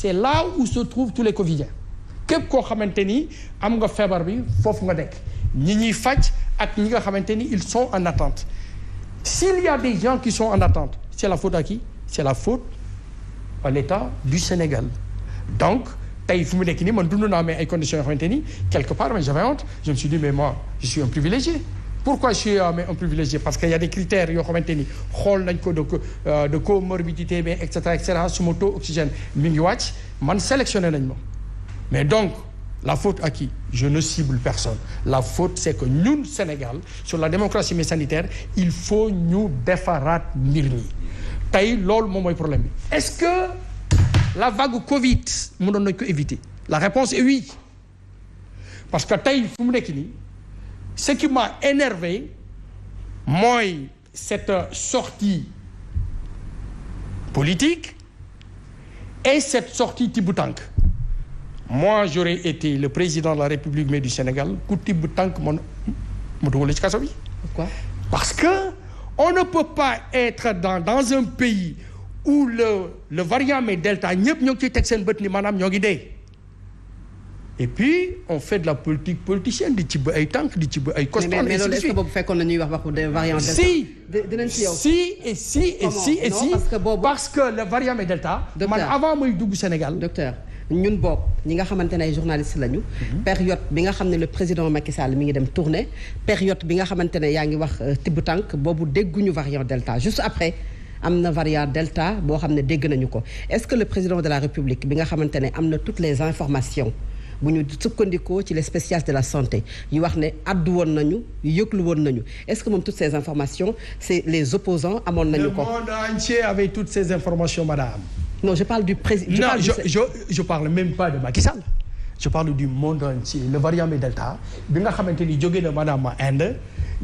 c'est là où se trouvent tous les covidiens képp koo xamante ni am nga feebar bi foofu nga nekk ñi ñuy faj ak ñi nga xamante ni ils sont en attente s'il y a des gens qui sont en attente c'est la faute à qui c'est la faute à l'État du Sénégal donc tey fu mu nekk nii man dund naa mais ay conditions yoo xamante ni quelque part mais j'avais honte je me suis dit mais moi je suis un privilégié pourquoi je suis un privilégié parce qu'il y a des critères yoo xamante ni xool nañ ko de comorbidité mais et cetera suma taux oxygène mi ngi wàcc man sélectionné nañ ma mais donc la faute à qui je ne cible personne la faute c'est que ñun Sénégal sur la démocratie mais sanitaire il faut ñu defaraat mbir mi tey loolu moom mooy problème bi est-ce que la vague Covid mënoon nañ ko éviter la réponse est oui parce que tey fu mu nekk nii ce qui m'a énervé mooy cette sortie politique et cette sortie tibb tànk moi j'aurais été le président de la République mais du Sénégal ku tibb tànk mu dugal ci kaso bi. Pourquoi? Parce que on ne peut pas être dans un pays où le variant mais delta ñëpp ñoo ngi ciy teg seen bët ni maanaam ñoo ngi dee et puis on fait de la politique politicienne di ci ba ay tànk di ci ba ay costard. mais loolu est-ce que boobu fekkoon na ñuy wax waxu des variants delta. si dinañ ci yow. si parce que le variant mais delta. man avant may dugg Sénégal. docteur ñun bokk ñi nga xamante ne ay journalistes lañu. période bi nga xam ne le président Macky Sall mi ngi dem tournée période bi nga xamante ne yaa ngi wax tibb tànk boobu dégguñu variant delta juste après. am na variant delta boo xam ne dégg nañu ko est-ce que le président de la République bi nga xamante ne am na toutes les informations bu ñu sukkandikoo ci les spécialistes de la santé yu wax ne addu woon nañu yëglu woon nañu est-ce que moom toutes ces informations c'est les opposants amoon nañu ko. Le monde entier avait toutes ces informations madame. non je parle du président. non je parle même pas de Macky Sall je parle du monde entier le variant mais delta bi nga xamante ni jóge na maanaam Inde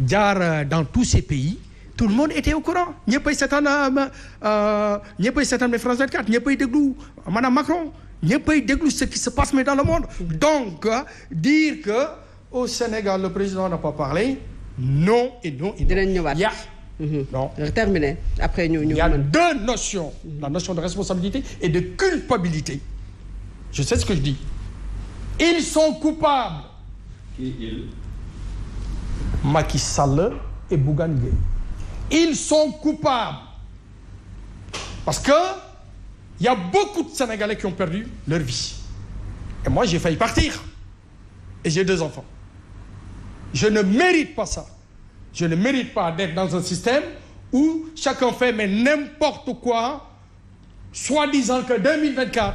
jaar dans tous ces pays. Tout le monde était au courant ñëppay seetaan mais France 24 ñëppay déglu madame Macron ñëppay déglu ce qui se passe mais dans le monde donc dire que au Sénégal le président n'a pas parlé non et non et non. dinañ ñëwaat non terminé après ñu il y a deux notions la notion de responsabilité et de culpabilité je sais ce que je dis ils sont coupables. Qui ils? Macky Sall et Bougane Gueye. Ils sont coupables parce que il y a beaucoup de Sénégalais qui ont perdu leur vie et moi j'ai failli partir et j'ai 2 enfants je ne mérite pas ça je ne mérite pas d'être dans un système où chacun fait mais n'importe quoi soi-disant que 2024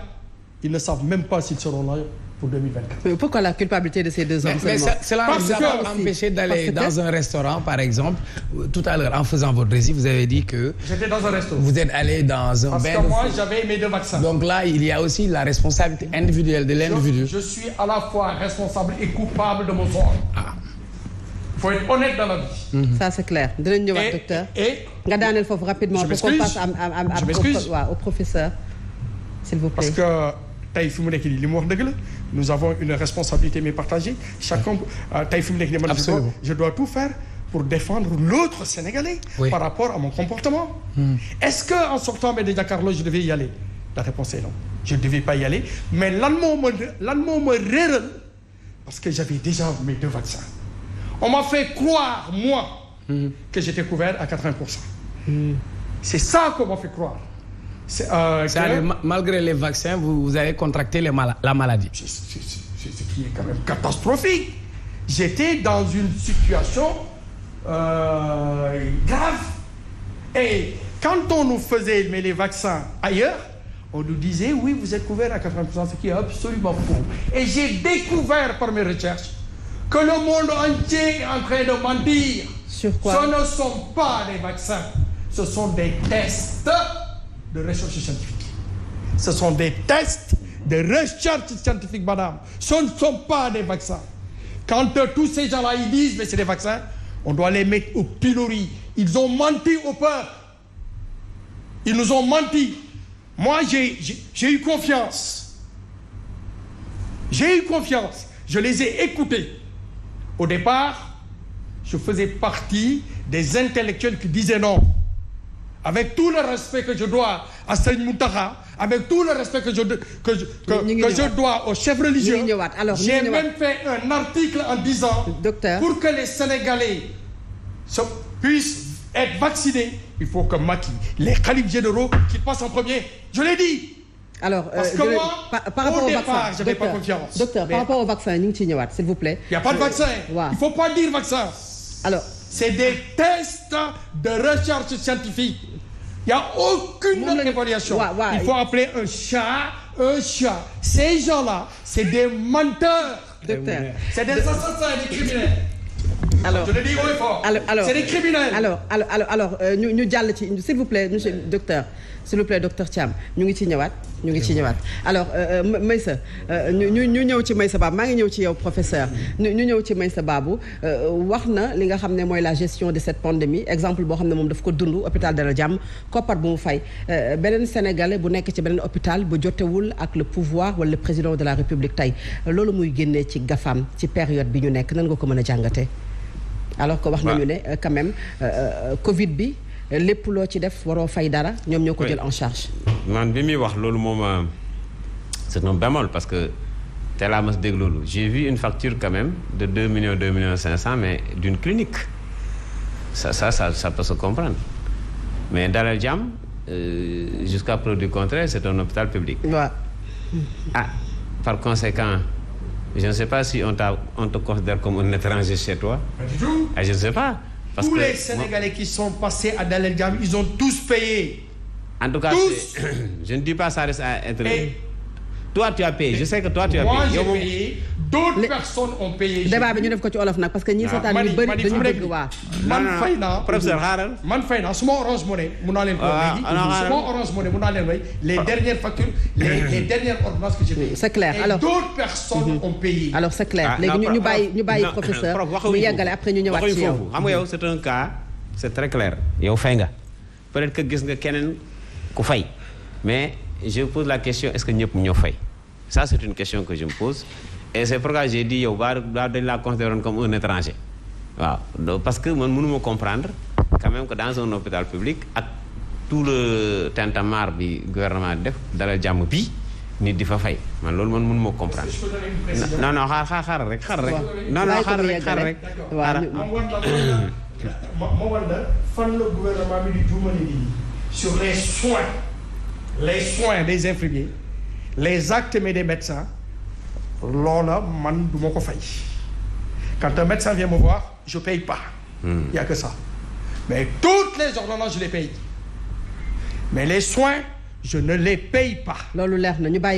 ils ne savent même pas s'ils seront là pour 2024. Pourquoi la culpabilité de ces 2 hommes mais cela ne vous a pas empêché d'aller dans un restaurant par exemple tout à l'heure en faisant votre récit vous avez dit que j'étais dans un restaurant. Vous êtes allé dans un bain. Parce que moi j'avais mes 2 vaccins. Donc là il y a aussi la responsabilité individuelle de l'individu. Je suis à la fois responsable et coupable de mon sort. Il faut être honnête dans la vie. Ça c'est clair. Dinañ ñëwaat docteur. Et nga daaneel foofu rapidement pour qu'on passe au professeur s'il vous plaît. Parce que tey fi mu nekk nii li mu wax dëgg la nous avons une responsabilité mais partagée chacun tey fi mu nekk nii man je dois tout faire pour défendre l'autre Sénégalais par rapport à mon comportement. Est-ce que en sortant de Jakaarlo je devais y aller? La réponse est non. Je ne devais pas y aller mais lan moo ma réeral parce que j'avais déjà mes 2 vaccins. On m'a fait croire moi que j'étais couvert à 80%. C'est ça qu'on m'a fait croire. Malgré les vaccins, vous avez contracté la maladie. C'est ce qui est quand même catastrophique. J'étais dans une situation grave. Et quand on nous faisait les vaccins ailleurs, on nous disait oui, vous êtes couvert à 80%, ce qui est absolument faux. Et j'ai découvert par mes recherches que le monde entier est en train de mentir. Sur quoi? Ce ne sont pas des vaccins, ce sont des tests de recherche scientifique. Ce sont des tests de recherche scientifique, madame. Ce ne sont pas des vaccins. Quand tous ces gens-là ils disent mais c'est des vaccins, on doit les mettre au pilori. Ils ont menti au peuple. Ils nous ont menti. Moi j'ai eu confiance. J'ai eu confiance. Je les ai écoutés. Au départ, je faisais partie des intellectuels qui disaient non. Avec tout le respect que je dois à Serigne Mountakha, avec tout le respect que je dois aux chefs religieux. J'ai même fait un article en disant pour que les Sénégalais puissent être vaccinés, il faut que Macky, les khalifes généraux, qu'ils passent en premier. Je l'ai dit. Alors, parce que moi, par rapport au départ, je n'avais pas confiance. Docteur, par rapport au vaccin, ñu ngi ciy ñëwaat, s'il vous plaît. Il n'y a pas de vaccin. Il ne faut pas dire vaccin. Alors, c'est des tests de recherche scientifique. Il n'y a aucune évaluation. Il faut appeler un chat. Ces gens-là, c'est des menteurs. Docteur. C'est des assassins et des criminels. Alors, je le dis haut et fort. C'est des criminels. Alors, ñu jàll ci s'il vous plaît monsieur docteur s'il vous plaît docteur Thiam ñu ngi ci ñëwaat. Alors Meissa ñu ñëw ci Meissa Babou maa ngi ñëw ci yow professeur ñu ñëw ci Meissa Babou wax na li nga xam ne mooy la gestion de cette pandémie exemple boo xam ne moom daf ko dund hôpital Dalal Jàmm koppar bu mu fay beneen sénégalais bu nekk ci beneen hôpital bu jotewul ak le pouvoir wala le président de la république tey loolu muy génnee ci GAFAM ci période bi ñu nekk nan nga ko mën a jàngatee. alors que wax nañu ne quand même Covid bi lépp loo ci def waroo fay dara ñoom ñoo ko jël en charge. man bi muy wax loolu moom c'est un bémol parce que te laa mas dégg loolu j'ai vu une facture quand même de 2 millions 500 mais d'une clinique ça peut se comprendre mais Dalal Jàmm jusqu'à preuve du contraire c'est un hôpital public. waaw. Par conséquent. Je ne sais pas si on te considère comme un étranger chez toi. Pas du tout. Je ne sais pas. Parce tous que les Sénégalais qui sont passés à Dalal Jàmm, ils ont tous payé. En tout cas, je ne dis pas ça reste à être... Toi, tu as payé. Je sais que toi, tu as payé. Moi, j'ai payé. D'autres personnes ont payé. débat bi ñu def ko ci olof nag parce que ñi seetaan ñu bëri dañu bëgg waa. man fay naa professeur xaaral. man fay naa suma Orange Money mun naa leen ko léegi. suma Orange Money mun naa leen way les dernières factures les dernières ordonnances que j'ai payées. C'est clair. Alors d'autres personnes ont payé. Alors c'est clair. léegi ñu bàyyi professeur mu yeggale après ñu ñëwaat ci yow. xam nga yow c'est un cas c'est très clair. yow fay nga peut-être que gis nga keneen ku fay mais je pose la question est-ce que ñëpp ñoo fay ça c'est une question que je me pose. Et c'est pourquoi j'ai dit yow dañ la considérer comme un étranger waaw parce que man mënuma comprendre quand même que dans un hôpital public ak tout le tintamarre bi gouvernement def Dalal Jàmm bi nit di fa fay man loolu man mënuma comprendre. non xaar rek. non xaar rek. ma war la fan la gouvernement bi di juumale nit ñi sur les soins des infirmiers les actes des médecins. loola man du ma ko fay quand un médecin vient me voir je paye pas. Il y a que ça mais toutes les ordonnances je les paye mais les soins je ne les paye pas. loolu leer na ñu bàyyi.